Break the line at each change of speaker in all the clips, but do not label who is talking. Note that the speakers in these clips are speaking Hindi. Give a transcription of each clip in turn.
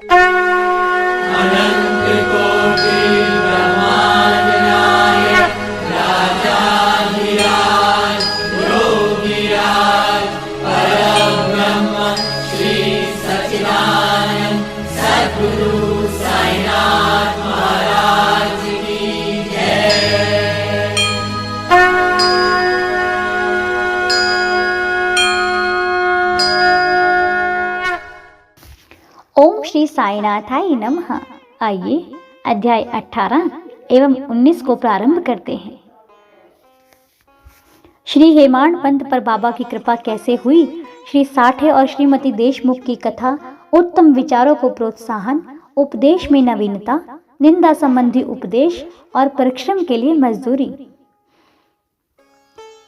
अनंत कोटि ब्रह्मांड नायक राजाधिराज योगीराज परब्रह्म श्री सच्चिदानंद सद्गुरु साईनाथ महाराज की जय।
ओम श्री साईनाथाय नमः। आइए अध्याय 18 एवं 19 को प्रारंभ करते हैं। श्री हेमाड पंत पर बाबा की कृपा कैसे हुई, श्री साठे और श्रीमती देशमुख की कथा, उत्तम विचारों को प्रोत्साहन, उपदेश में नवीनता, निंदा संबंधी उपदेश और परिश्रम के लिए मजदूरी।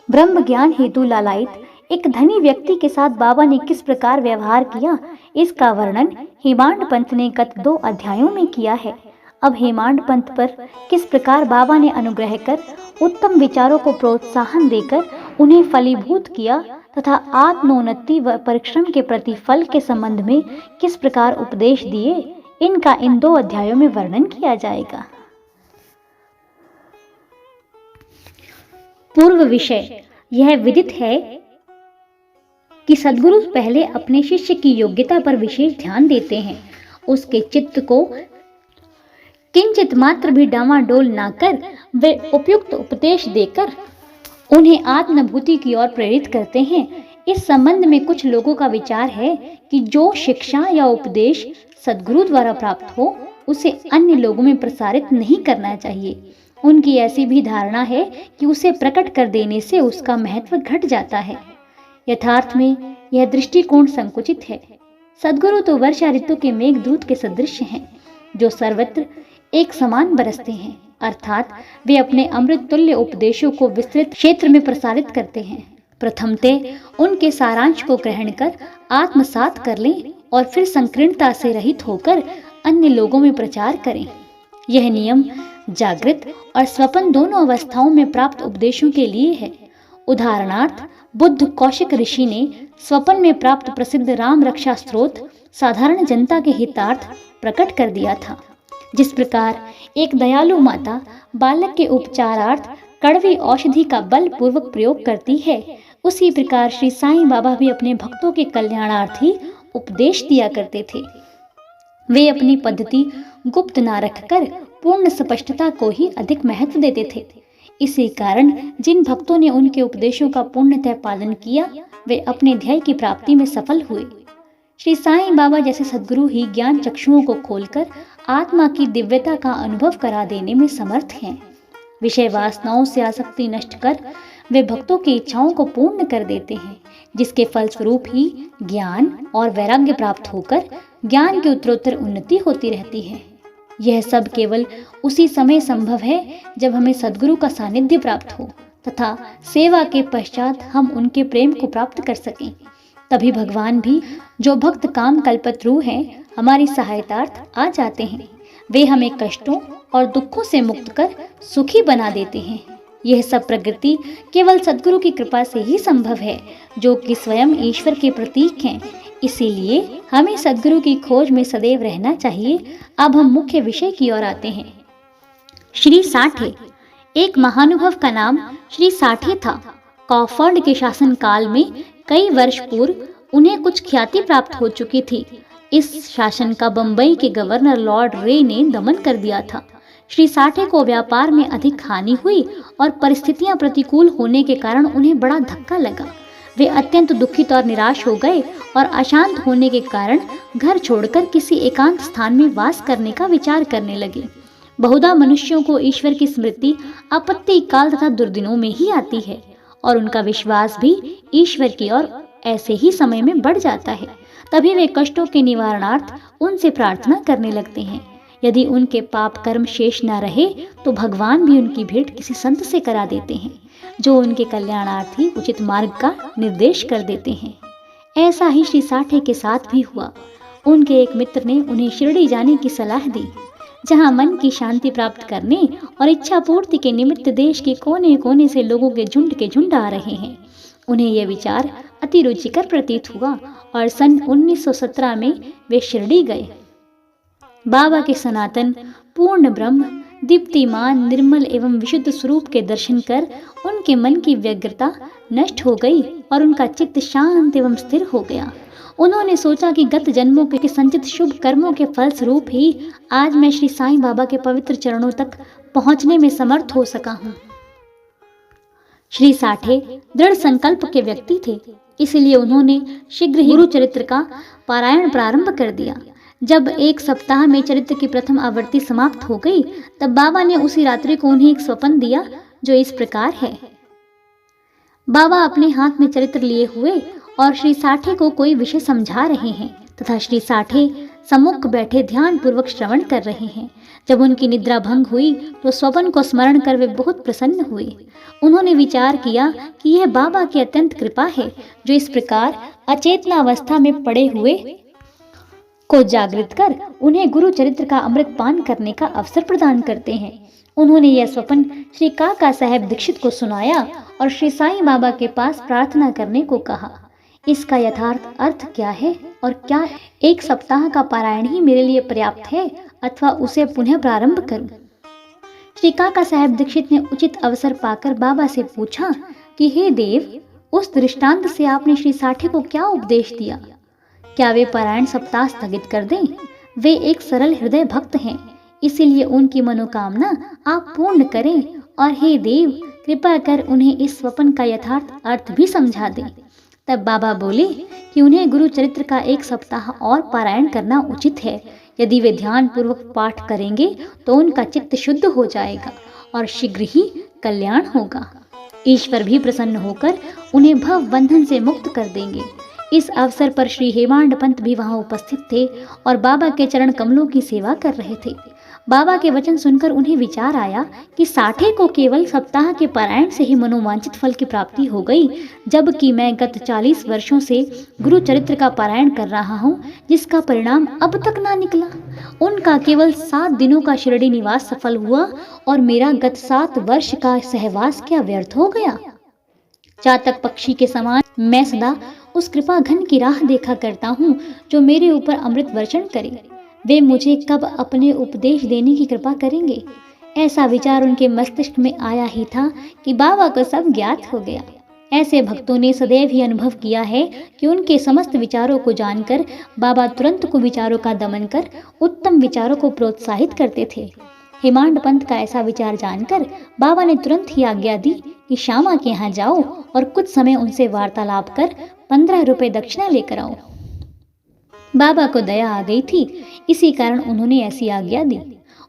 ब्रह्म ज्ञान हेतु लालायित एक धनी व्यक्ति के साथ बाबा ने किस प्रकार व्यवहार किया, इसका वर्णन हेमाड पंत ने गत 2 अध्यायों में किया है। अब हेमाड पंत पर किस प्रकार बाबा ने अनुग्रह कर उत्तम विचारों को प्रोत्साहन देकर उन्हें फलीभूत किया तथा आत्मोन्नति व परिश्रम के प्रतिफल के संबंध में किस प्रकार उपदेश दिए, इनका इन 2 अध्यायों में वर्णन किया जाएगा। पूर्व विषय। यह विदित है कि सद्गुरु पहले अपने शिष्य की योग्यता पर विशेष ध्यान देते हैं। उसके चित्त को किंचित मात्र भी डामाडोल ना कर वे उपयुक्त उपदेश देकर उन्हें आत्मानुभूति की ओर प्रेरित करते हैं। इस संबंध में कुछ लोगों का विचार है कि जो शिक्षा या उपदेश सद्गुरु द्वारा प्राप्त हो उसे अन्य लोगों में प्रसारित नहीं करना चाहिए। उनकी ऐसी भी धारणा है कि उसे प्रकट कर देने से उसका महत्व घट जाता है। यथार्थ में यह दृष्टिकोण संकुचित है। सद्गुरु तो वर्षा ऋतु के मेघदूत के सदृश हैं, जो सर्वत्र एक समान बरसते हैं, अर्थात वे अपने अमृत तुल्य उपदेशों को विस्तृत क्षेत्र में प्रसारित करते हैं। प्रथमतः उनके सारांश को ग्रहण कर आत्मसात कर लें और फिर संकीर्णता से रहित होकर अन्य लोगों में प्रचार करें। यह नियम जागृत और स्वप्न दोनों अवस्थाओं में प्राप्त उपदेशों के लिए है। उदाहरणार्थ, बुद्ध कौशिक ऋषि ने स्वप्न में प्राप्त प्रसिद्ध राम रक्षा स्त्रोत साधारण जनता के हितार्थ प्रकट कर दिया था। जिस प्रकार एक दयालु माता बालक के उपचारार्थ कड़वी औषधि का बलपूर्वक प्रयोग करती है, उसी प्रकार श्री साईं बाबा भी अपने भक्तों के कल्याणार्थी उपदेश दिया करते थे। वे अपनी पद्धति गुप्त न रखकर पूर्ण स्पष्टता को ही अधिक महत्व देते थे। इसी कारण जिन भक्तों ने उनके उपदेशों का पूर्णतः पालन किया, वे अपने ध्येय की प्राप्ति में सफल हुए। श्री साईं बाबा जैसे सद्गुरु ही ज्ञान चक्षुओं को खोलकर आत्मा की दिव्यता का अनुभव करा देने में समर्थ हैं। विषय वासनाओं से आसक्ति नष्ट कर वे भक्तों की इच्छाओं को पूर्ण कर देते हैं, जिसके फलस्वरूप ही ज्ञान और वैराग्य प्राप्त होकर ज्ञान की उत्तरोत्तर उन्नति होती रहती है। यह सब केवल उसी समय संभव है जब हमें सद्गुरु का सानिध्य प्राप्त हो तथा सेवा के पश्चात हम उनके प्रेम को प्राप्त कर सकें। तभी भगवान भी, जो भक्त काम कल्पतरु हैं, हमारी सहायतार्थ आ जाते हैं। वे हमें कष्टों और दुखों से मुक्त कर सुखी बना देते हैं। यह सब प्रगति केवल सद्गुरु की कृपा से ही संभव है, जो कि स्वयं ईश्वर के प्रतीक हैं। इसीलिए हमें सद्गुरु की खोज में सदैव रहना चाहिए। अब हम मुख्य विषय की ओर आते हैं। श्री साठे। एक महानुभव का नाम श्री साठे था। कॉफर्ड के शासन काल में कई वर्ष पूर्व उन्हें कुछ ख्याति प्राप्त हो चुकी थी। इस शासन का बंबई के गवर्नर लॉर्ड रे ने दमन कर दिया था। श्री साठे को व्यापार में अधिक हानि हुई और परिस्थितियां प्रतिकूल होने के कारण उन्हें बड़ा धक्का लगा। वे अत्यंत दुखित और निराश हो गए और अशांत होने के कारण घर छोड़कर किसी एकांत स्थान में वास करने का विचार करने लगे। बहुधा मनुष्यों को ईश्वर की स्मृति आपत्ति काल तथा दुर्दिनों में ही आती है और उनका विश्वास भी ईश्वर की ओर ऐसे ही समय में बढ़ जाता है। तभी वे कष्टों के निवारणार्थ उनसे प्रार्थना करने लगते हैं। यदि उनके पाप कर्म शेष न रहे तो भगवान भी उनकी भेंट किसी संत से करा देते हैं, जो उनके कल्याणार्थी उचित मार्ग का निर्देश कर देते हैं। ऐसा ही श्री साठे के साथ भी हुआ। उनके एक मित्र ने उन्हें शिरडी जाने की सलाह दी, जहां मन की शांति प्राप्त करने और इच्छा पूर्ति के निमित्त देश के कोने कोने से लोगों के झुंड आ रहे हैं। उन्हें यह विचार अति रुचिकर प्रतीत हुआ और सन 1917 में वे शिरडी गए। बाबा के सनातन पूर्ण ब्रह्म दीप्तिमान निर्मल एवं विशुद्ध स्वरूप के दर्शन कर उनके मन की व्यग्रता नष्ट हो गई और उनका चित्त शांत एवं स्थिर हो गया। उन्होंने सोचा कि गत जन्मों के संचित शुभ कर्मों के फल स्वरूप ही आज मैं श्री साईं बाबा के पवित्र चरणों तक पहुंचने में समर्थ हो सका हूं। श्री साठे दृढ़ संकल्प के व्यक्ति थे, इसलिए उन्होंने शीघ्र ही गुरु चरित्र का पारायण प्रारंभ कर दिया। जब एक सप्ताह में चरित्र की प्रथम आवृत्ति समाप्त हो गई, तब बाबा ने उसी रात्रि को उन्हें एक स्वप्न दिया जो इस प्रकार है। बाबा अपने हाथ में चरित्र लिए हुए और श्री साठे को कोई विषय समझा रहे हैं तथा श्री साठे सम्मुख बैठे ध्यान पूर्वक श्रवण कर रहे हैं। जब उनकी निद्रा भंग हुई तो स्वप्न को स्मरण कर वे बहुत प्रसन्न हुए। उन्होंने विचार किया कि यह बाबा की अत्यंत कृपा है जो इस प्रकार अचेतनावस्था में पड़े हुए को जागृत कर उन्हें गुरु चरित्र का अमृत पान करने का अवसर प्रदान करते हैं। उन्होंने यह स्वप्न श्री काका साहेब दीक्षित को सुनाया और श्री साईं बाबा के पास प्रार्थना करने को कहा। इसका यथार्थ अर्थ क्या है और क्या एक सप्ताह का पारायण ही मेरे लिए पर्याप्त है अथवा उसे पुनः प्रारंभ करूं? श्री काका साहेब दीक्षित ने उचित अवसर पाकर बाबा से पूछा कि हे देव, उस दृष्टांत से आपने श्री साठे को क्या उपदेश दिया? क्या वे पारायण सप्ताह स्थगित कर दें? वे एक सरल हृदय भक्त हैं, इसीलिए उनकी मनोकामना आप पूर्ण करें और हे देव, कृपा कर उन्हें इस स्वप्न का यथार्थ अर्थ भी समझा दें। तब बाबा बोले कि उन्हें गुरु चरित्र का एक सप्ताह और पारायण करना उचित है। यदि वे ध्यान पूर्वक पाठ करेंगे तो उनका चित्त शुद्ध हो जाएगा और शीघ्र ही कल्याण होगा। ईश्वर भी प्रसन्न होकर उन्हें भव बंधन से मुक्त कर देंगे। इस अवसर पर श्री हेमांड पंत भी वहां उपस्थित थे और बाबा के चरण कमलों की सेवा कर रहे थे। बाबा के वचन सुनकर उन्हें विचार आया कि साठे को केवल सप्ताह के पारायण से ही मनोवांछित फल की प्राप्ति हो गई, जबकि मैं गत 40 वर्षों से गुरु चरित्र का पारायण कर रहा हूँ, जिसका परिणाम अब तक ना निकला। उनका केवल 7 दिनों का शिरडी निवास सफल हुआ और मेरा गत 7 वर्ष का सहवास क्या व्यर्थ हो गया। चातक पक्षी के समान मैं सदा उस कृपा घन की राह देखा करता हूँ जो मेरे ऊपर अमृत वर्षण करे। वे मुझे कब अपने उपदेश देने की कृपा करेंगे? ऐसा विचार उनके मस्तिष्क में आया ही था कि बाबा को सब ज्ञात हो गया। ऐसे भक्तों ने सदैव ही अनुभव किया है कि उनके समस्त विचारों को जानकर बाबा तुरंत को विचारों का दमन कर उत्तम विचारों को प्रोत्साहित करते थे। हेमांड पंत का ऐसा विचार जानकर बाबा ने तुरंत ही आज्ञा दी कि श्यामा के यहाँ जाओ और कुछ समय उनसे वार्तालाप कर 15 रुपए दक्षिणा लेकर आओ। बाबा को दया आ गई थी, इसी कारण उन्होंने ऐसी आज्ञा दी।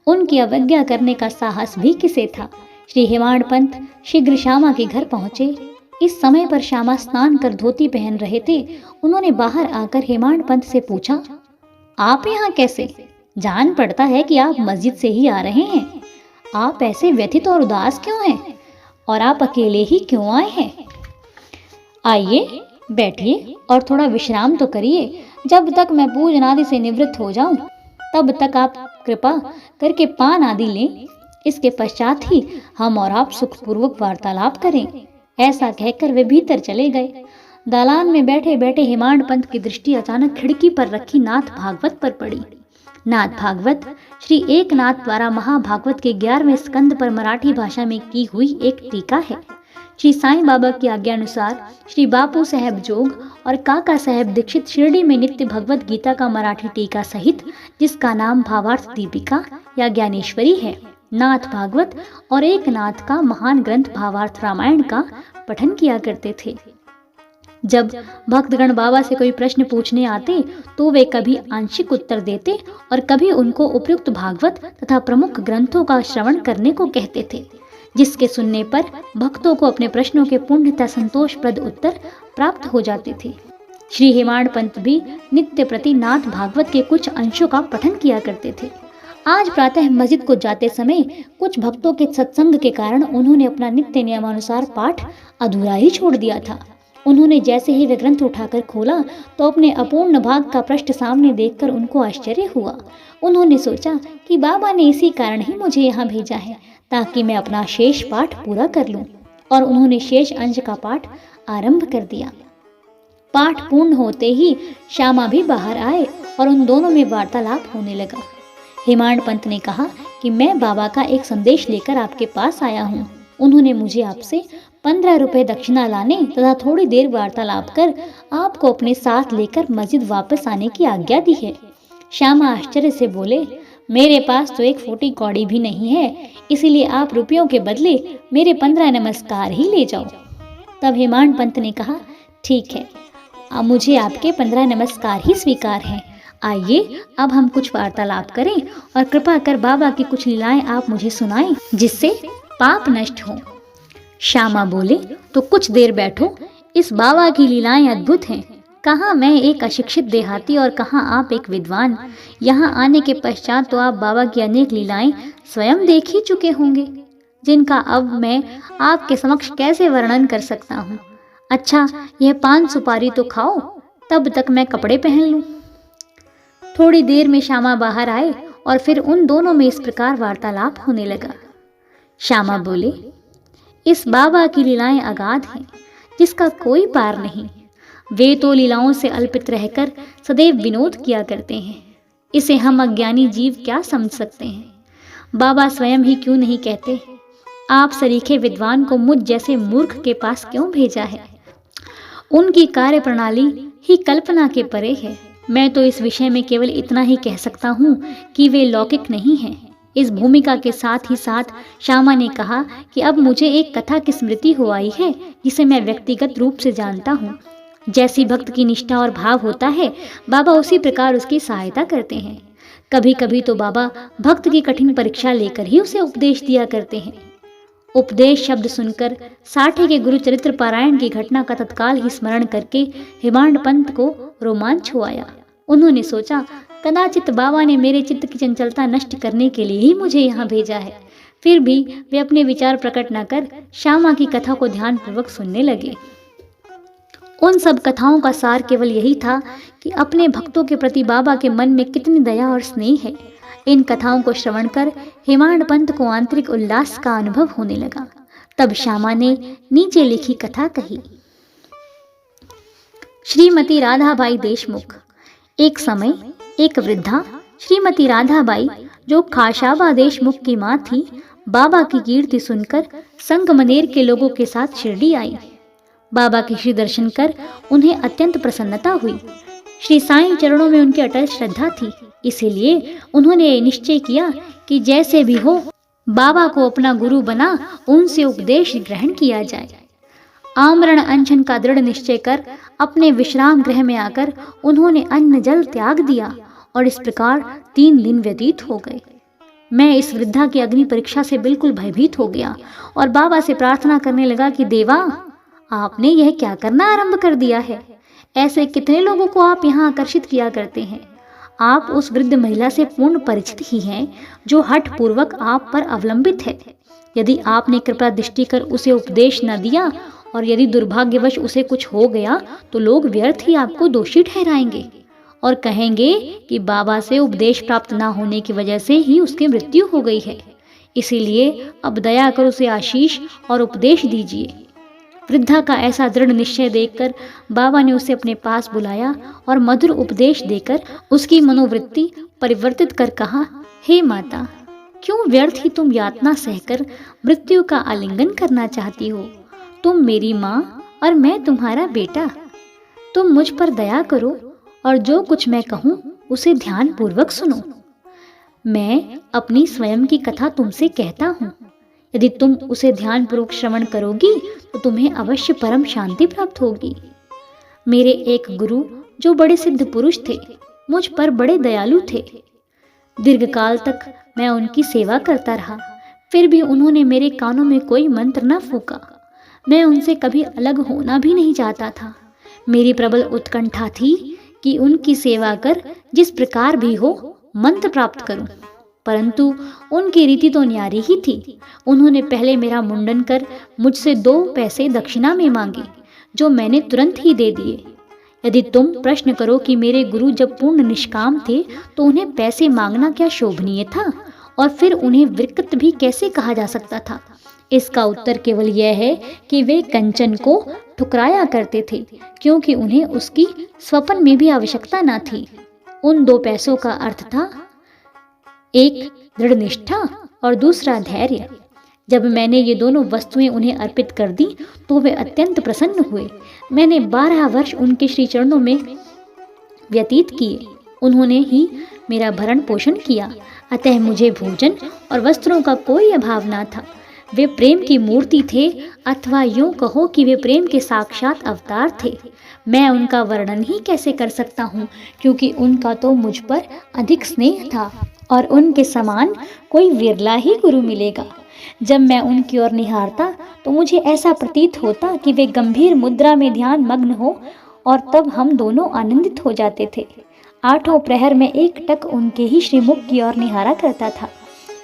उनकी अवज्ञा करने का साहस भी किसे था। श्री हेमांड पंत शीघ्र श्यामा के घर पहुंचे। इस समय पर श्यामा स्नान कर धोती पहन रहे थे। उन्होंने बाहर आकर हेमांड पंत से पूछा, आप यहाँ कैसे? जान पड़ता है कि आप मस्जिद से ही आ रहे हैं। आप ऐसे व्यथित और उदास क्यों हैं? और आप अकेले ही क्यों आए हैं? आइए बैठिए और थोड़ा विश्राम तो करिए। जब तक मैं पूजन आदि से निवृत्त हो जाऊं, तब तक आप कृपा करके पान आदि लें। इसके पश्चात ही हम और आप सुखपूर्वक वार्तालाप करें। ऐसा कहकर वे भीतर चले गए। दालान में बैठे बैठे हेमांड पंत की दृष्टि अचानक खिड़की पर रखी नाथ भागवत पर पड़ी। नाथ भागवत श्री एकनाथ द्वारा महाभागवत के 11वें स्कंद पर मराठी भाषा में की हुई एक टीका है। श्री साईं बाबा की आज्ञा अनुसार श्री बापू साहेब जोग और काका साहेब दीक्षित शिरडी में नित्य भगवत गीता का मराठी टीका सहित, जिसका नाम भावार्थ दीपिका या ज्ञानेश्वरी है, नाथ भागवत और एक नाथ का महान ग्रंथ भावार्थ रामायण का पठन किया करते थे। जब भक्तगण बाबा से कोई प्रश्न पूछने आते तो वे कभी आंशिक उत्तर देते और कभी उनको उपयुक्त भागवत तथा प्रमुख ग्रंथों का श्रवण करने को कहते थे, जिसके सुनने पर भक्तों को अपने प्रश्नों के पूर्णतः संतोषप्रद उत्तर प्राप्त हो जाते थे। श्री हेमांड पंत भी नित्य प्रति नाथ भागवत के कुछ अंशों का पठन किया करते थे। आज प्रातः मस्जिद को जाते समय कुछ भक्तों के सत्संग के कारण उन्होंने अपना नित्य नियमानुसार पाठ अधूरा ही छोड़ दिया था। उन्होंने जैसे ही वे ग्रंथ उठाकर खोला तो अपने अपूर्ण भाग का पृष्ठ सामने देखकर उनको आश्चर्य हुआ। उन्होंने सोचा कि बाबा ने इसी कारण ही मुझे यहाँ भेजा है ताकि मैं अपना शेष पाठ पूरा कर लूं, और उन्होंने शेष अंश का पाठ आरंभ कर दिया। पाठ पूर्ण होते ही श्यामा भी बाहर आए और उन दोनों में वार्तालाप होने लगा। हेमाड पंत ने कहा कि मैं बाबा का एक संदेश लेकर आपके पास आया हूँ। उन्होंने मुझे आपसे 15 रुपए दक्षिणा लाने तथा थोड़ी देर वार्तालाप कर आपको अपने साथ लेकर मस्जिद वापस आने की आज्ञा दी है। श्यामा आश्चर्य से बोले, मेरे पास तो एक फूटी कौड़ी भी नहीं है, इसीलिए आप रुपयों के बदले मेरे 15 नमस्कार ही ले जाओ। तब हेमाड पंत ने कहा, ठीक है, अब मुझे आपके 15 नमस्कार ही स्वीकार हैं। आइए अब हम कुछ वार्तालाप करें और कृपा कर बाबा की कुछ लीलाएं आप मुझे सुनाएं, जिससे पाप नष्ट हो। श्यामा बोले, तो कुछ देर बैठो, इस बाबा की लीलाएं अद्भुत हैं। कहाँ मैं एक अशिक्षित देहाती और कहाँ आप एक विद्वान। यहाँ आने के पश्चात तो आप बाबा की अनेक लीलाएं स्वयं देख ही चुके होंगे, जिनका अब मैं आपके समक्ष कैसे वर्णन कर सकता हूँ। अच्छा, यह 5 सुपारी तो खाओ, तब तक मैं कपड़े पहन लूँ। थोड़ी देर में श्यामा बाहर आए और फिर उन दोनों में इस प्रकार वार्तालाप होने लगा। श्यामा बोले, इस बाबा की लीलाएं अगाध हैं, जिसका कोई पार नहीं। वे तो लीलाओं से अल्पित रहकर सदैव विनोद किया करते हैं। इसे हम अज्ञानी जीव क्या समझ सकते हैं। बाबा स्वयं ही क्यों नहीं कहते, आप सरीखे विद्वान को मुझ जैसे मूर्ख के पास क्यों भेजा है। उनकी कार्य प्रणाली ही कल्पना के परे है। मैं तो इस विषय में केवल इतना ही कह सकता हूँ कि वे लौकिक नहीं हैं। इस भूमिका के साथ ही साथ श्यामा ने कहा कि अब मुझे एक कथा की स्मृति हो आई है, जिसे मैं व्यक्तिगत रूप से जानता हूँ। जैसी भक्त की निष्ठा और भाव होता है, बाबा उसी प्रकार उसकी सहायता करते हैं। कभी कभी तो बाबा भक्त की कठिन परीक्षा लेकर ही उसे उपदेश दिया करते हैं। उपदेश शब्द सुनकर साठे के गुरु चरित्र पारायण की घटना का तत्काल ही स्मरण करके हेमाड पंत को रोमांच हो आया। उन्होंने सोचा, कदाचित बाबा ने मेरे चित्त की चंचलता नष्ट करने के लिए ही मुझे यहाँ भेजा है। फिर भी वे अपने विचार प्रकट न कर श्यामा की कथा को ध्यानपूर्वक सुनने लगे। उन सब कथाओं का सार केवल यही था कि अपने भक्तों के प्रति बाबा के मन में कितनी दया और स्नेह है। इन कथाओं को श्रवण कर हेमाड पंत को आंतरिक उल्लास का अनुभव होने लगा। तब श्यामा ने नीचे लिखी कथा कही। श्रीमती राधाबाई देशमुख। एक समय एक वृद्धा श्रीमती राधाबाई, जो खाशाबा देशमुख की मां थी, बाबा की कीर्ति सुनकर संगमनेर के लोगों के साथ शिरडी आई। बाबा के श्री दर्शन कर उन्हें अत्यंत प्रसन्नता हुई। श्री साईं चरणों में उनकी अटल श्रद्धा थी, इसीलिए उन्होंने निश्चय किया कि जैसे भी हो बाबा को अपना गुरु बना उनसे उपदेश ग्रहण किया जाए। आमरण अनशन का दृढ़ निश्चय कर अपने विश्राम गृह में आकर उन्होंने अन्न जल त्याग दिया और इस प्रकार 3 दिन व्यतीत हो गए। मैं इस वृद्धा की अग्नि परीक्षा से बिल्कुल भयभीत हो गया और बाबा से प्रार्थना करने लगा कि देवा, आपने यह क्या करना आरंभ कर दिया है। ऐसे कितने लोगों को आप यहाँ आकर्षित किया करते हैं। आप उस वृद्ध महिला से पूर्ण परिचित ही हैं, जो हठ पूर्वक आप पर अवलंबित है। यदि आपने कृपा दृष्टि कर उसे उपदेश न दिया और यदि दुर्भाग्यवश उसे कुछ हो गया तो लोग व्यर्थ ही आपको दोषी ठहराएंगे और कहेंगे कि बाबा से उपदेश प्राप्त न होने की वजह से ही उसकी मृत्यु हो गई है। इसीलिए अब दया कर उसे आशीष और उपदेश दीजिए। वृद्धा का ऐसा दृढ़ निश्चय देखकर बाबा ने उसे अपने पास बुलाया और मधुर उपदेश देकर उसकी मनोवृत्ति परिवर्तित कर कहा, हे माता, क्यों व्यर्थ ही तुम यातना सहकर मृत्यु का आलिंगन करना चाहती हो। तुम मेरी माँ और मैं तुम्हारा बेटा। तुम मुझ पर दया करो और जो कुछ मैं कहूँ उसे ध्यान पूर्वक सुनो। मैं अपनी स्वयं की कथा तुमसे कहता हूँ। यदि तुम उसे ध्यानपूर्वक श्रवण करोगी तो तुम्हें अवश्य परम शांति प्राप्त होगी। मेरे एक गुरु, जो बड़े सिद्ध पुरुष थे, मुझ पर बड़े दयालु थे। दीर्घकाल तक मैं उनकी सेवा करता रहा, फिर भी उन्होंने मेरे कानों में कोई मंत्र न फूका। मैं उनसे कभी अलग होना भी नहीं चाहता था। मेरी प्रबल उत्कंठा थी कि उनकी सेवा कर जिस प्रकार भी हो मंत्र प्राप्त करूं। परंतु उनकी रीति तो न्यारी ही थी। उन्होंने पहले मेरा मुंडन कर मुझसे 2 पैसे दक्षिणा में मांगे, जो मैंने तुरंत ही दे दिए। यदि तुम प्रश्न करो कि मेरे गुरु जब पूर्ण निष्काम थे तो उन्हें पैसे मांगना क्या शोभनीय था और फिर उन्हें विकृत भी कैसे कहा जा सकता था, इसका उत्तर केवल यह है कि वे कंचन को ठुकराया करते थे, क्योंकि उन्हें उसकी स्वप्न में भी आवश्यकता न थी। उन 2 पैसों का अर्थ था एक दृढ़ निष्ठा और दूसरा धैर्य। जब मैंने ये दोनों वस्तुएं उन्हें अर्पित कर दी तो वे अत्यंत प्रसन्न हुए। मैंने 12 वर्ष उनके श्री चरणों में व्यतीत किए। उन्होंने ही मेरा भरण पोषण किया, अतः मुझे भोजन और वस्त्रों का कोई अभाव ना था। वे प्रेम की मूर्ति थे, अथवा यूं कहो कि वे प्रेम के साक्षात अवतार थे। मैं उनका वर्णन ही कैसे कर सकता हूँ, क्योंकि उनका तो मुझ पर अधिक स्नेह था और उनके समान कोई विरला ही गुरु मिलेगा। जब मैं उनकी ओर निहारता तो मुझे ऐसा प्रतीत होता कि वे गंभीर मुद्रा में ध्यान मग्न हो, और तब हम दोनों आनंदित हो जाते थे। 8 प्रहर में एकटक उनके ही श्रीमुख की ओर निहारा करता था।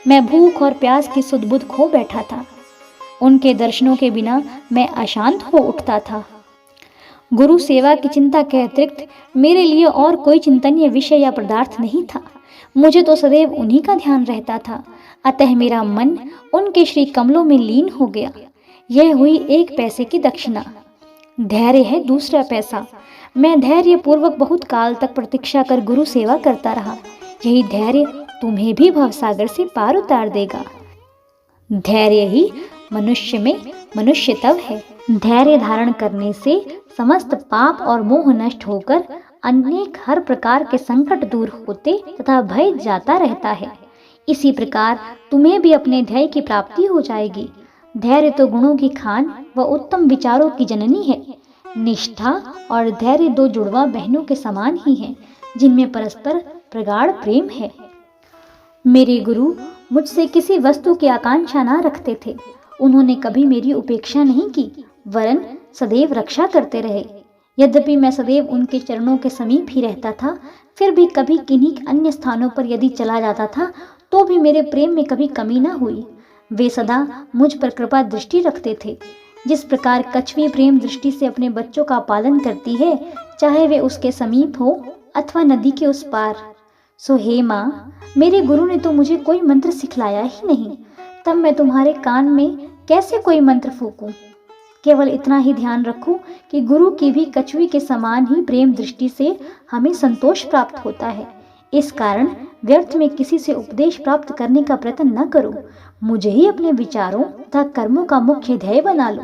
मैं भूख और प्यास की सुध-बुध खो बैठा था। उनके दर्शनों के बिना मैं अशांत हो उठता था। गुरु सेवा की चिंता के अतिरिक्त मेरे लिए और कोई चिंतनीय विषय या पदार्थ नहीं था। मुझे तो सदैव उन्हीं का ध्यान रहता था, अतः मेरा मन उनके श्री कमलों में लीन हो गया। यह हुई 1 पैसे की दक्षिणा। धैर्य है दूसरा पैसा। मैं धैर्य पूर्वक बहुत काल तक प्रतीक्षा कर गुरु सेवा करता रहा। यही धैर्य तुम्हें भी भवसागर से पार उतार देगा। धैर्य ही मनुष्य में मनुष्यत्व है। धैर्य धारण करने से समस्त पाप और मोह नष्ट होकर अनेक हर प्रकार के संकट दूर होते तथा भय जाता रहता है। इसी प्रकार तुम्हें भी अपने ध्येय की प्राप्ति हो जाएगी। धैर्य तो गुणों की खान व उत्तम विचारों की जननी है। निष्ठा और धैर्य 2 जुड़वा बहनों के समान ही हैं, जिनमें परस्पर प्रगाढ़ प्रेम है। मेरे गुरु मुझसे किसी वस्तु की आकांक्षा ना रखते थे। उन्होंने कभी मेरी उपेक्षा नहीं की, वरन सदैव रक्षा करते रहे। यद्यपि मैं सदैव उनके चरणों के समीप ही रहता था, फिर भी कभी किन्हीं अन्य स्थानों पर यदि चला जाता था तो भी मेरे प्रेम में कभी कमी न हुई। वे सदा मुझ पर कृपा दृष्टि रखते थे। जिस प्रकार कछुई प्रेम दृष्टि से अपने बच्चों का पालन करती है, चाहे वे उसके समीप हो अथवा नदी के उस पार। सो हे माँ, मेरे गुरु ने तो मुझे कोई मंत्र सिखलाया ही नहीं, तब मैं तुम्हारे कान में कैसे कोई मंत्र फूकूं। केवल इतना ही ध्यान रखो कि गुरु की भी कछुई के समान ही प्रेम दृष्टि से हमें संतोष प्राप्त होता है। इस कारण व्यर्थ में किसी से उपदेश प्राप्त करने का प्रयत्न न करो। मुझे ही अपने विचारों तथा कर्मों का मुख्य ध्येय बना लो,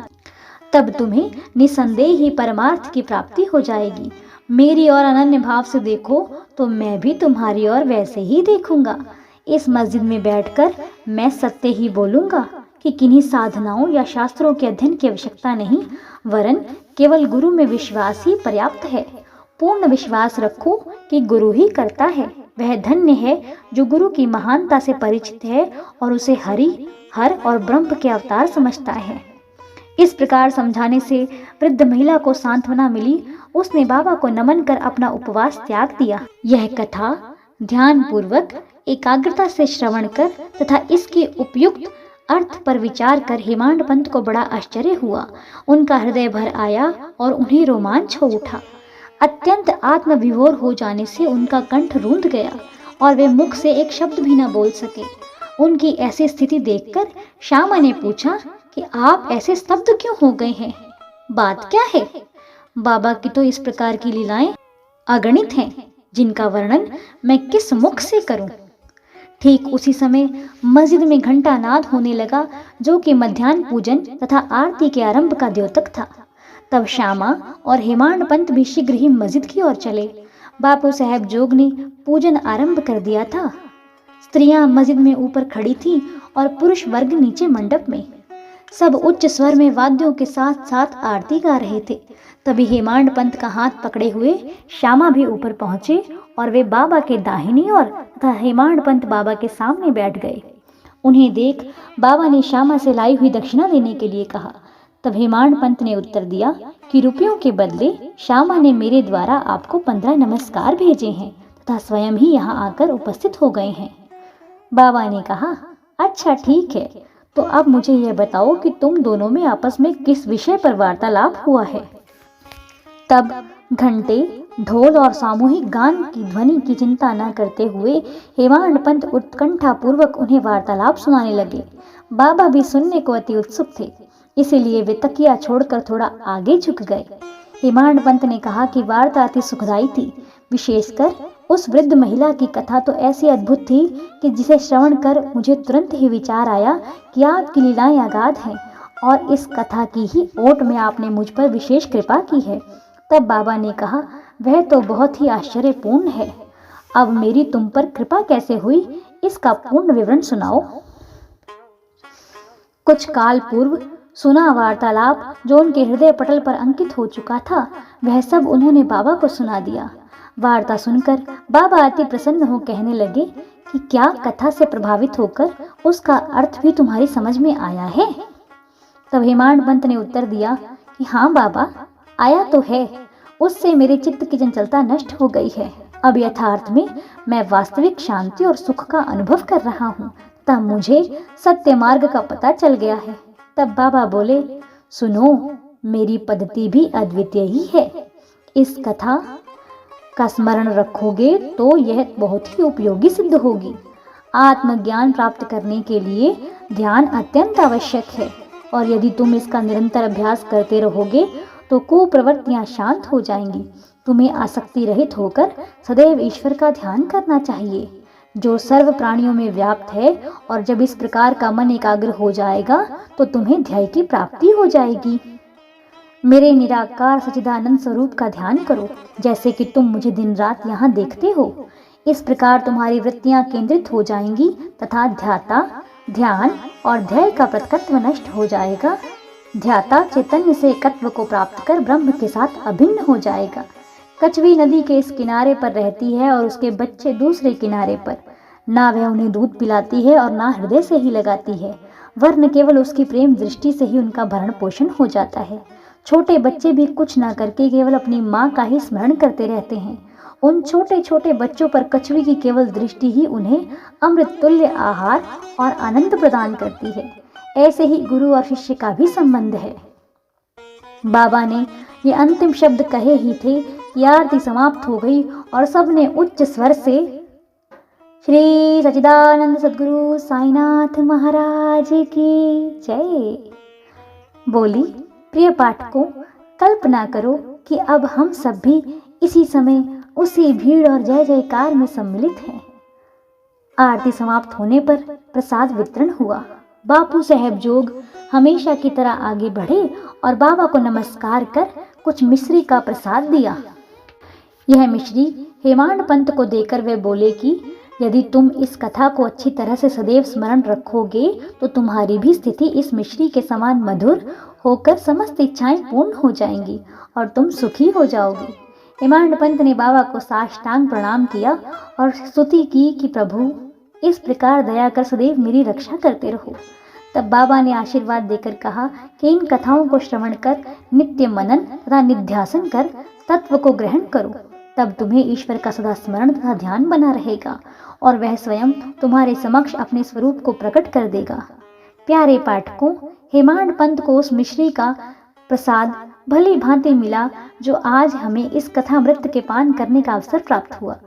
तब तुम्हें निसंदेह ही परमार्थ की प्राप्ति हो जाएगी। मेरी ओर अनन्य भाव से देखो तो मैं भी तुम्हारी ओर वैसे ही देखूंगा। इस मस्जिद में बैठकर मैं सत्य ही बोलूंगा कि किन्हीं साधनाओं या शास्त्रों के अध्ययन की आवश्यकता नहीं, वरन केवल गुरु में विश्वास ही पर्याप्त है। पूर्ण विश्वास रखो कि गुरु ही करता है। वह धन्य है जो गुरु की महानता से परिचित है और उसे हरि, हर और ब्रह्म के अवतार समझता है। इस प्रकार समझाने से वृद्ध महिला को सांत्वना मिली। उसने बाबा को नमन कर अपना उपवास त्याग दिया। यह कथा ध्यान पूर्वक एकाग्रता से श्रवण कर तथा इसके उपयुक्त अर्थ पर विचार कर हेमांड पंत को बड़ा आश्चर्य हुआ। उनका हृदय भर आया और उन्हें रोमांच हो उठा। अत्यंत आत्मविभोर हो जाने से उनका कंठ रूंध गया और वे मुख से एक शब्द भी न बोल सके। उनकी ऐसी स्थिति देखकर श्यामा ने पूछा कि आप ऐसे स्तब्ध क्यों हो गए हैं, बात क्या है? बाबा की तो इस प्रकार की लीलाएं अगणित हैं, जिनका वर्णन मैं किस मुख से करूं। ठीक उसी समय मस्जिद में घंटा नाद होने लगा, जो कि मध्याह्न पूजन तथा आरती के आरंभ का द्योतक था। तब श्यामा और हेमांड पंत भी शीघ्र ही मस्जिद की ओर चले। बापू साहब जोग ने पूजन आरंभ कर दिया था। स्त्रियां मस्जिद में ऊपर खड़ी थीं और पुरुष वर्ग नीचे मंडप में। सब उच्च स्वर में वाद्यों के साथ साथ आरती गा रहे थे। तभी हेमांड पंत का हाथ पकड़े हुए श्यामा भी ऊपर पहुंचे और वे बाबा के दाहिनी ओर तथा हेमांड पंत बाबा के सामने बैठ गए। उन्हें देख बाबा ने श्यामा से लाई हुई दक्षिणा देने के लिए कहा। तब हेमांड पंत ने उत्तर दिया कि रुपयों के बदले श्यामा ने मेरे द्वारा आपको 15 नमस्कार भेजे हैं तथा स्वयं ही यहाँ आकर उपस्थित हो गए हैं। बाबा ने कहा, अच्छा ठीक है, तो अब मुझे यह बताओ कि तुम दोनों में आपस में किस विषय पर वार्तालाप हुआ है। तब घंटे, ढोल और सामूहिक गान की ध्वनि की चिंता न करते हुए हेमांड पंत उत्कंठा पूर्वक उन्हें वार्तालाप सुनाने लगे। बाबा भी सुनने को अति उत्सुक थे, इसीलिए वे तकिया छोड़कर थोड़ा आगे झुक गए। हेमांड पंत ने कहा कि वार्ता अति सुखदायी थी, विशेषकर उस वृद्ध महिला की कथा तो ऐसी अद्भुत थी कि जिसे श्रवण कर मुझे तुरंत ही विचार आया कि आपकी लीलाएं अगाध हैं और इस कथा की ही ओट में आपने मुझ पर विशेष कृपा की है। तब बाबा ने कहा, वह तो बहुत ही आश्चर्यपूर्ण है। अब मेरी तुम पर कृपा कैसे हुई, इसका पूर्ण विवरण सुनाओ। कुछ काल पूर्व सुना वार्तालाप जो उनके हृदय पटल पर अंकित हो चुका था, वह सब उन्होंने बाबा को सुना दिया। वार्ता सुनकर बाबा अति प्रसन्न हो कहने लगे कि क्या कथा से प्रभावित होकर उसका अर्थ भी तुम्हारी समझ में आया है? तब हेमांड पंत ने उत्तर दिया कि हाँ बाबा, आया तो है। उससे मेरे चित्त की चंचलता नष्ट हो गई है। अब यथार्थ में मैं वास्तविक शांति और सुख का अनुभव कर रहा हूँ। तब मुझे सत्य मार्ग का पता चल गया है। तब बाबा बोले, सुनो, मेरी पद्धति भी अद्वितीय ही है। इस कथा का स्मरण रखोगे तो यह बहुत ही उपयोगी सिद्ध होगी। आत्मज्ञान प्राप्त करने के लिए ध्यान अत्यंत आवश्यक है और यदि तुम इसका निरंतर अभ्यास करते रहोगे तो कुप्रवृत्तियां शांत हो जाएंगी। तुम्हें आसक्ति रहित होकर सदैव ईश्वर का ध्यान करना चाहिए जो सर्व प्राणियों में व्याप्त है, और जब इस प्रकार का मन एकाग्र हो जाएगा तो तुम्हें ध्यान की प्राप्ति हो जाएगी। मेरे निराकार सच्चिदानंद स्वरूप का ध्यान करो, जैसे कि तुम मुझे दिन रात यहाँ देखते हो। इस प्रकार तुम्हारी वृत्तियां केंद्रित हो जाएंगी तथा ध्याता, ध्यान और ध्येय का पृथकत्व नष्ट हो जाएगा। ध्याता चैतन्य से एकत्व को प्राप्त कर ब्रह्म के साथ अभिन्न हो जाएगा। कछवी नदी के इस किनारे पर रहती है और उसके बच्चे दूसरे किनारे पर। ना वह उन्हें दूध पिलाती है और ना हृदय से ही लगाती है, वरन केवल उसकी प्रेम दृष्टि से ही उनका भरण पोषण हो जाता है। छोटे बच्चे भी कुछ ना करके केवल अपनी माँ का ही स्मरण करते रहते हैं। उन छोटे छोटे बच्चों पर कछवी की केवल दृष्टि ही उन्हें अमृत तुल्य आहार और आनंद प्रदान करती है। ऐसे ही गुरु और शिष्य का भी संबंध है। बाबा ने ये अंतिम शब्द कहे ही थे कि आरती समाप्त हो गई और सबने उच्च स्वर से श्री सच्चिदानंद सद्गुरु साईनाथ महाराज की जय बोली। प्रिय पाठकों, कल्पना करो कि अब हम सब भी इसी समय उसी भीड़ और जय जयकार में सम्मिलित हैं। आरती समाप्त होने पर प्रसाद वितरण हुआ। बापू साहब जोग हमेशा की तरह आगे बढ़े और बाबा को नमस्कार कर कुछ मिश्री का प्रसाद दिया। यह मिश्री हेमांड पंत को देकर वे बोले कि यदि तुम इस कथा को अच्छी तरह से सदैव स्मरण रखोगे तो तुम्हारी भी स्थिति इस मिश्री के समान मधुर होकर समस्त इच्छाएं पूर्ण हो जाएंगी और तुम सुखी हो जाओगे। हेमांड पंत ने बाबा को साष्टांग प्रणाम किया और स्तुति की कि प्रभु इस प्रकार दया कर सदैव मेरी रक्षा करते रहो। तब बाबा ने आशीर्वाद देकर कहा कि इन कथाओं को श्रवण कर नित्य मनन तथा निध्यासन कर तत्व को ग्रहण करो, तब तुम्हें ईश्वर का सदा स्मरण तथा ध्यान बना रहेगा और वह स्वयं तुम्हारे समक्ष अपने स्वरूप को प्रकट कर देगा। प्यारे पाठकों, हेमांड पंत को उस मिश्री का प्रसाद भली भांति मिला जो आज हमें इस कथामृत के पान करने का अवसर प्राप्त हुआ।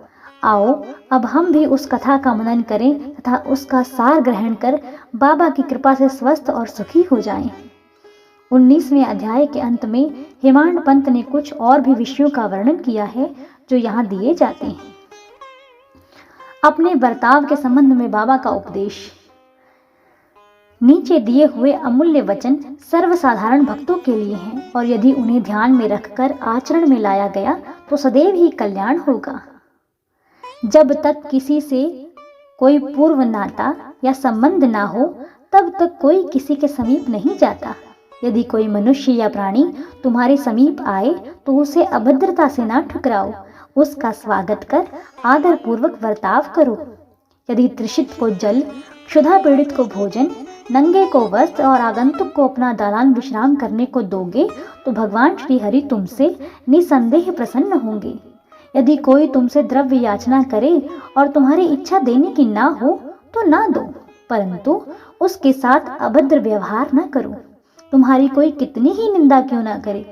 आओ अब हम भी उस कथा का मनन करें तथा उसका सार ग्रहण कर बाबा की कृपा से स्वस्थ और सुखी हो जाएं। 19वें अध्याय के अंत में हेमांड पंत ने कुछ और भी विषयों का वर्णन किया है जो यहाँ दिए जाते हैं। अपने बर्ताव के संबंध में बाबा का उपदेश। नीचे दिए हुए अमूल्य वचन सर्वसाधारण भक्तों के लिए हैं और यदि उन्हें ध्यान में रखकर आचरण में लाया गया तो सदैव ही कल्याण होगा। जब तक किसी से कोई पूर्व नाता या संबंध ना हो तब तक कोई किसी के समीप नहीं जाता। यदि कोई मनुष्य या प्राणी तुम्हारे समीप आए तो उसे अभद्रता से ना ठुकराओ, उसका स्वागत कर आदर पूर्वक बर्ताव करो। यदि तृषित को जल, क्षुधा पीड़ित को भोजन, नंगे को वस्त्र और आगंतुक को अपना दालान विश्राम करने को दोगे तो भगवान श्री हरि तुमसे निसंदेह प्रसन्न होंगे। यदि कोई तुमसे द्रव्य याचना करे और तुम्हारी इच्छा देने की ना हो तो ना दो, परंतु उसके साथ अभद्र व्यवहार न करो। तुम्हारी कोई कितनी ही निंदा क्यों ना करे,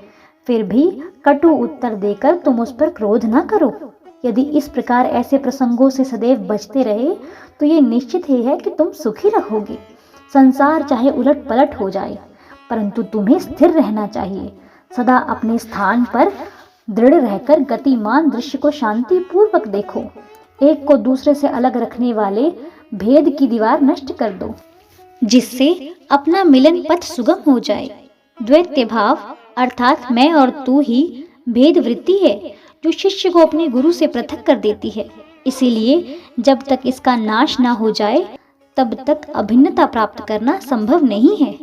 फिर भी कटु उत्तर देकर तुम उस पर क्रोध न करो। यदि इस प्रकार ऐसे प्रसंगों से सदैव बचते रहे तो ये निश्चित ही है कि तुम सुखी रहोगे। संसार चाहे उलट पलट हो जाए परंतु तुम्हें स्थिर रहना चाहिए। सदा अपने स्थान पर दृढ़ रहकर गतिमान दृश्य को शांति पूर्वक देखो। एक को दूसरे से अलग रखने वाले भेद की दीवार नष्ट कर दो, जिससे अपना मिलन पथ सुगम हो जाए। द्वैत भाव अर्थात मैं और तू ही भेद वृत्ति है जो शिष्य को अपने गुरु से पृथक कर देती है। इसीलिए जब तक इसका नाश ना हो जाए तब तक अभिन्नता प्राप्त करना संभव नहीं है।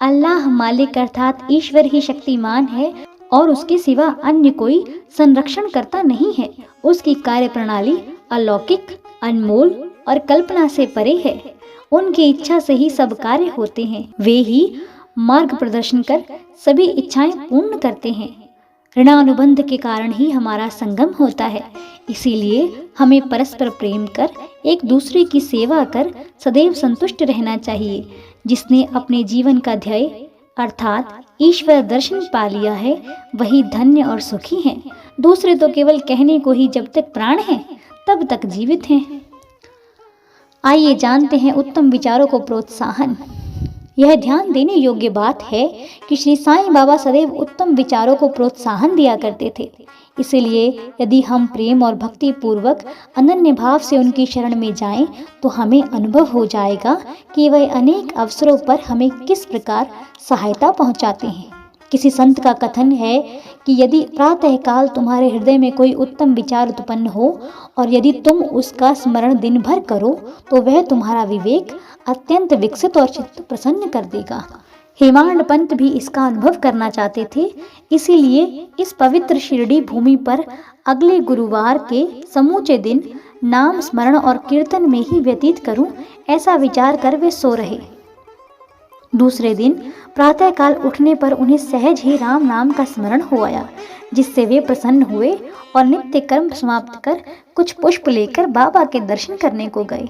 अल्लाह मालिक अर्थात ईश्वर ही शक्तिमान है और उसके सिवा अन्य कोई संरक्षण करता नहीं है। उसकी कार्य प्रणाली अलौकिक, अनमोल और कल्पना से परे है। उनकी इच्छा से ही सब कार्य होते हैं। वे ही मार्ग प्रदर्शन कर सभी इच्छाएं पूर्ण करते हैं। ऋणानुबंध के कारण ही हमारा संगम होता है। इसीलिए हमें परस्पर प्रेम कर एक दूसरे की सेवा कर सदैव संतुष्ट रहना चाहिए। जिसने अपने जीवन का ध्येय अर्थात ईश्वर दर्शन पा लिया है वही धन्य और सुखी है। दूसरे तो केवल कहने को ही जब तक प्राण है तब तक जीवित हैं। आइए जानते हैं उत्तम विचारों को प्रोत्साहन। यह ध्यान देने योग्य बात है कि श्री साईं बाबा सदैव उत्तम विचारों को प्रोत्साहन दिया करते थे। इसलिए यदि हम प्रेम और भक्ति पूर्वक अनन्य भाव से उनकी शरण में जाएं, तो हमें अनुभव हो जाएगा कि वह अनेक अवसरों पर हमें किस प्रकार सहायता पहुंचाते हैं। किसी संत का कथन है कि यदि प्रातःकाल तुम्हारे हृदय में कोई उत्तम विचार उत्पन्न हो और यदि तुम उसका स्मरण दिन भर करो तो वह तुम्हारा विवेक अत्यंत विकसित और चित्त प्रसन्न कर देगा। हेमांड पंत भी इसका अनुभव करना चाहते थे। इसीलिए इस पवित्र शिरडी भूमि पर अगले गुरुवार के समूचे दिन नाम स्मरण और कीर्तन में ही व्यतीत करूं, ऐसा विचार कर वे सो रहे। दूसरे दिन प्रातःकाल उठने पर उन्हें सहज ही राम नाम का स्मरण हो आया, जिससे वे प्रसन्न हुए और नित्य कर्म समाप्त कर कुछ पुष्प लेकर बाबा के दर्शन करने को गए।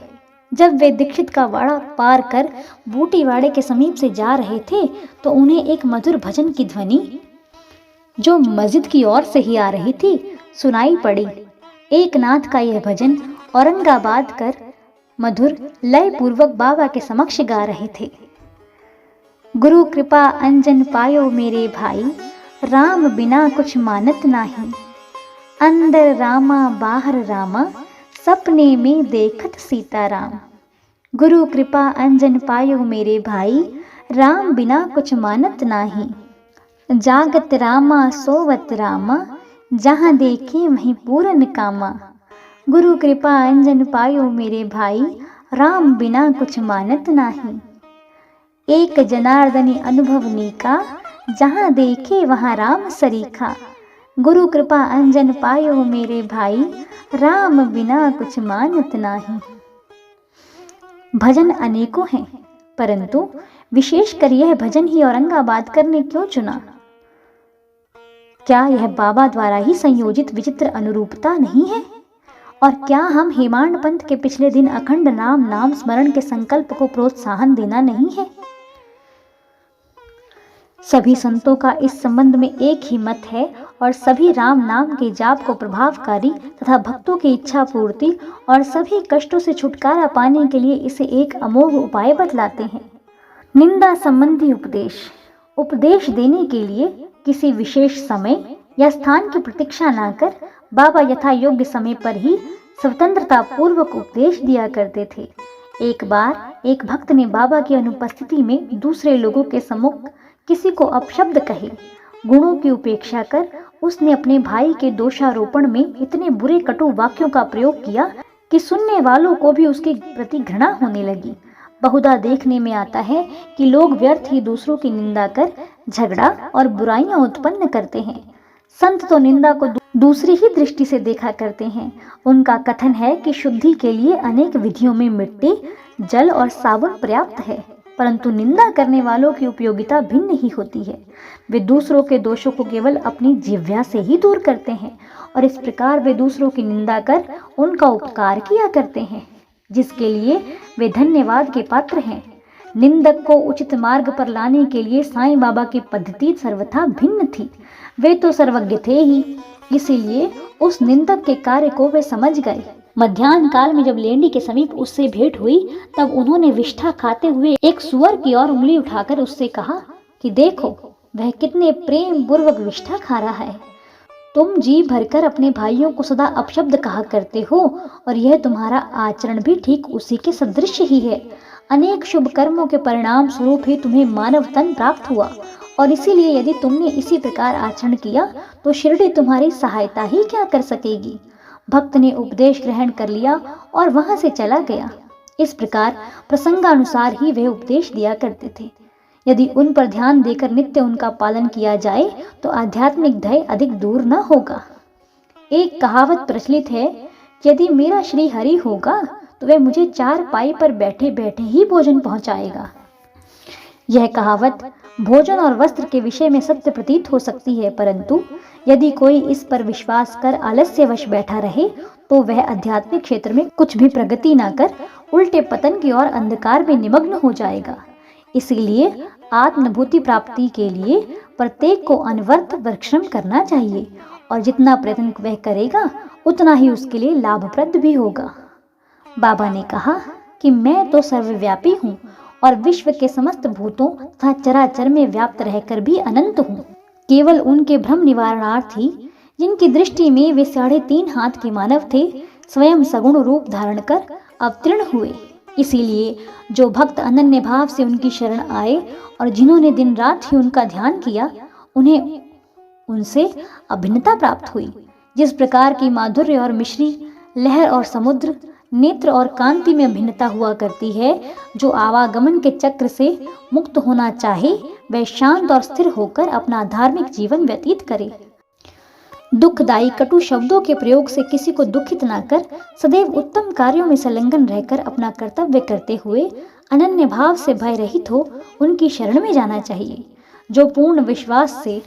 जब वे दीक्षित का वाड़ा पार कर बूटीवाड़े के समीप से जा रहे थे तो उन्हें एक मधुर भजन की ध्वनि जो मस्जिद की ओर से ही आ रही थी सुनाई पड़ी। एक नाथ का यह भजन औरंगाबाद कर मधुर लय पूर्वक बाबा के समक्ष गा रहे थे। गुरु कृपा अंजन पायो मेरे भाई, राम बिना कुछ मानत नाही। अंदर रामा बाहर रामा, सपने में देखत सीताराम। गुरु कृपा अंजन पायो मेरे भाई, राम बिना कुछ मानत नाही। जागत रामा सोवत रामा, जहाँ देखे वहीं पूरन कामा। गुरु कृपा अंजन पायो मेरे भाई, राम बिना कुछ मानत नाही। एक जनार्दनी अनुभव नीका, जहाँ देखे वहाँ राम सरीखा। गुरु कृपा अंजन पायो मेरे भाई, राम बिना कुछ मानत नाही। भजन अनेकों हैं, परंतु विशेषकर यह भजन ही औरंगाबाद करने क्यों चुना? क्या यह बाबा द्वारा ही संयोजित विचित्र अनुरूपता नहीं है? और क्या हम हेमांड पंथ के पिछले दिन अखंड नाम स्मरण के संकल्प को प्रोत्साहन देना नहीं है? सभी संतों का इस संबंध में एक ही मत है और सभी राम नाम के जाप को प्रभावकारी तथा भक्तों की इच्छा पूर्ति और सभी कष्टों से छुटकारा पाने के लिए इसे एक अमोघ उपाय बतलाते हैं। निंदा संबंधी उपदेश देने के लिए किसी विशेष समय या स्थान की प्रतीक्षा न कर बाबा यथा योग्य समय पर ही स्वतंत्रता पूर्वक उपदेश दिया करते थे। एक बार एक भक्त ने बाबा की अनुपस्थिति में दूसरे लोगों के सम्मुख किसी को अपशब्द कहे। गुणों की उपेक्षा कर उसने अपने भाई के दोषारोपण में इतने बुरे कटु वाक्यों का प्रयोग किया कि सुनने वालों को भी उसके प्रति घृणा होने लगी। बहुधा देखने में आता है कि लोग व्यर्थ ही दूसरों की निंदा कर झगड़ा और बुराइयां उत्पन्न करते हैं। संत तो निंदा को दूसरी ही दृष्टि से देखा करते हैं। उनका कथन है कि शुद्धि के लिए अनेक विधियों में मिट्टी, जल और साबुन पर्याप्त है, परंतु निंदा करने वालों की उपयोगिता भिन्न ही होती है। वे दूसरों के दोषों को केवल अपनी जिह्वा से ही दूर करते हैं और इस प्रकार वे दूसरों की निंदा कर उनका उपकार किया करते हैं, जिसके लिए वे धन्यवाद के पात्र हैं। निंदक को उचित मार्ग पर लाने के लिए साईं बाबा की पद्धति सर्वथा भिन्न थी। वे तो सर्वज्ञ थे ही, इसीलिए उस निंदक के कार्य को वे समझ गए। मध्याह्न काल में जब लेंडी के समीप उससे भेंट हुई तब उन्होंने विष्ठा खाते हुए एक सुअर की ओर उंगली उठाकर उससे कहा कि देखो वह कितने प्रेम पूर्वक विष्ठा खा रहा है। तुम जी भरकर अपने भाइयों को सदा अपशब्द कहा करते हो और यह तुम्हारा आचरण भी ठीक उसी के सदृश ही है। अनेक शुभ कर्मों के परिणाम स्वरूप ही तुम्हें मानव तन प्राप्त हुआ और इसीलिए यदि तुमने इसी प्रकार आचरण किया तो शिरडी तुम्हारी सहायता ही क्या कर सकेगी। भक्त ने उपदेश ग्रहण कर लिया और वहां से चला गया। इस प्रकार प्रसंगानुसार ही वे उपदेश दिया करते थे। यदि उन पर ध्यान देकर नित्य उनका पालन किया जाए तो आध्यात्मिक ध्येय अधिक दूर न होगा। एक कहावत प्रचलित है, यदि मेरा श्री हरि होगा तो वह मुझे चारपाई पर बैठे बैठे ही भोजन पहुंचाएगा। यह कहावत भोजन और वस्त्र के विषय में सत्य प्रतीत हो सकती है, परंतु यदि कोई इस पर विश्वास कर आलस्यवश बैठा रहे तो वह आध्यात्मिक क्षेत्र में कुछ भी प्रगति न कर उल्टे पतन की ओर अंधकार में निमग्न हो जाएगा। इसलिए आत्मभूति प्राप्ति के लिए प्रत्येक को अनवरत परिश्रम करना चाहिए और जितना प्रयत्न वह करेगा उतना ही उसके लिए लाभप्रद भी होगा। बाबा ने कहा कि मैं तो सर्वव्यापी हूँ और विश्व के समस्त भूतों तथा चराचर में व्याप्त रहकर भी अनंत हूँ। केवल उनके भ्रम निवारणार्थ ही जिनकी दृष्टि में वे 3.5 हाथ के मानव थे स्वयं सगुण रूप धारण कर अवतीर्ण हुए। इसीलिए जो भक्त अनन्य भाव से उनकी शरण आए और जिन्होंने दिन रात ही उनका ध्यान किया उन्हें उनसे अभिन्नता प्राप्त हुई। जिस प्रकार की माधुर्य और मिश्री, लहर और समुद्र, नेत्र और कांति में भिन्नता हुआ करती है, जो आवागमन के चक्र से मुक्त होना चाहे वह शांत और स्थिर होकर अपना धार्मिक जीवन व्यतीत करे। दुखदायी कटु शब्दों के प्रयोग से किसी को दुखित न कर सदैव उत्तम कार्यों में संलग्न रहकर अपना कर्तव्य करते हुए अनन्य भाव से भय रहित हो उनकी शरण में जाना चाहिए। जो पूर्ण विश्वास से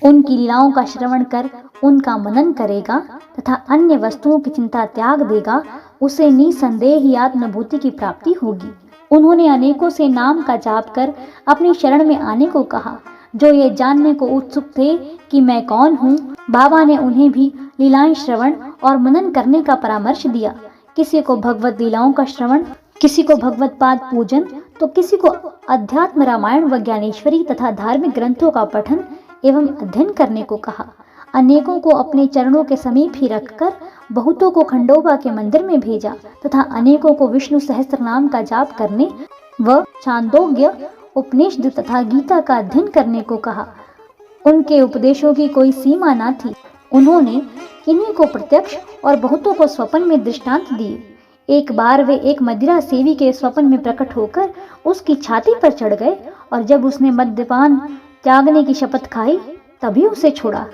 उनकी लीलाओं का श्रवण कर उनका मनन करेगा तथा अन्य वस्तुओं की चिंता त्याग देगा उसे निसंदेह ही आत्मभूति की प्राप्ति होगी। उन्होंने अनेकों से नाम का जाप कर अपनी शरण में आने को कहा। जो ये जानने को उत्सुक थे कि मैं कौन हूँ, बाबा ने उन्हें भी लीलाएं श्रवण और मनन करने का परामर्श दिया। किसी को भगवत लीलाओं का श्रवण, किसी को भगवत पाद पूजन, तो किसी को अध्यात्म रामायण व ज्ञानेश्वरी तथा धार्मिक ग्रंथों का पठन एवं अध्ययन करने को कहा। अनेकों को अपने चरणों के समीप ही रखकर बहुतों को खंडोबा के मंदिर में भेजा तथा अनेकों को विष्णु सहस्त्र नाम का जाप करने व छांदोग्य, उपनिषद तथा गीता का अध्ययन करने को कहा। उनके उपदेशों की कोई सीमा न थी। उन्होंने किन्हीं को प्रत्यक्ष और बहुतों को स्वप्न में दृष्टांत दिए। एक बार वे एक मदिरा सेवी के स्वप्न में प्रकट होकर उसकी छाती पर चढ़ गए और जब उसने मद्यपान त्यागने की शपथ खाई तभी उसे छोड़ा।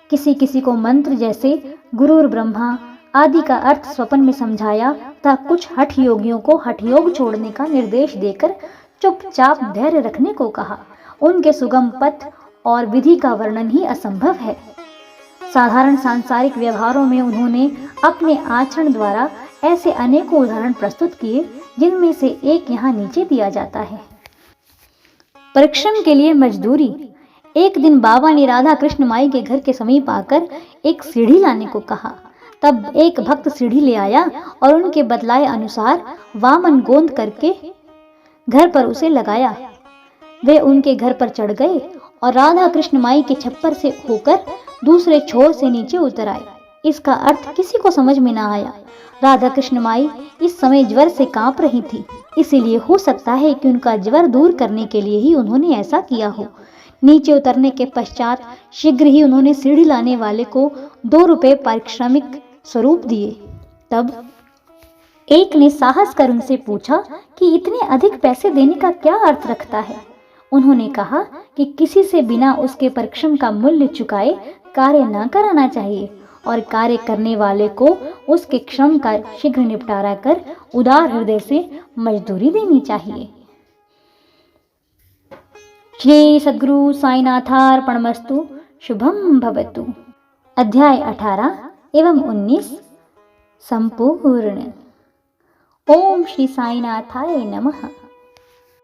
किसी किसी को मंत्र जैसे गुरुर ब्रह्मा आदि का अर्थ स्वप्न में समझाया तथा कुछ हठ योगियों को हठ योग छोड़ने का निर्देश देकर चुपचाप धैर्य रखने को कहा। उनके सुगम पथ और विधि का वर्णन ही असंभव है। साधारण सांसारिक व्यवहारों में उन्होंने अपने आचरण द्वारा ऐसे अनेकों उदाहरण प्रस्तुत किए, जिनमें से एक यहाँ नीचे दिया जाता है। परिश्रम के लिए मजदूरी। एक दिन बाबा ने राधा कृष्ण माई के घर के समीप आकर एक सीढ़ी लाने को कहा। तब एक भक्त सीढ़ी ले आया और उनके बतलाए अनुसार वामन गोंद करके घर पर उसे लगाया। वे उनके घर पर चढ़ गए और राधा कृष्ण माई के छप्पर से होकर दूसरे छोर से नीचे उतर आए। इसका अर्थ किसी को समझ में न आया। राधा कृष्ण माई इस समय ज्वर से कांप रही थी, इसीलिए हो सकता है कि उनका ज्वर दूर करने के लिए ही उन्होंने ऐसा किया हो। नीचे उतरने के पश्चात शीघ्र ही उन्होंने सीढ़ी लाने वाले को 2 रुपए पारिश्रमिक स्वरूप दिए। तब एक ने साहस कर उनसे पूछा कि इतने अधिक पैसे देने का क्या अर्थ रखता है। उन्होंने कहा कि किसी से बिना उसके परिश्रम का मूल्य चुकाए कार्य न कराना चाहिए और कार्य करने वाले को उसके श्रम का शीघ्र निपटारा कर उदार हृदय से मजदूरी देनी चाहिए। श्री सद्गुरु साईनाथार्पणमस्तु। शुभम भवतु। अध्याय 18 एवं 19 संपूर्ण। ओम श्री साईनाथाय नमः।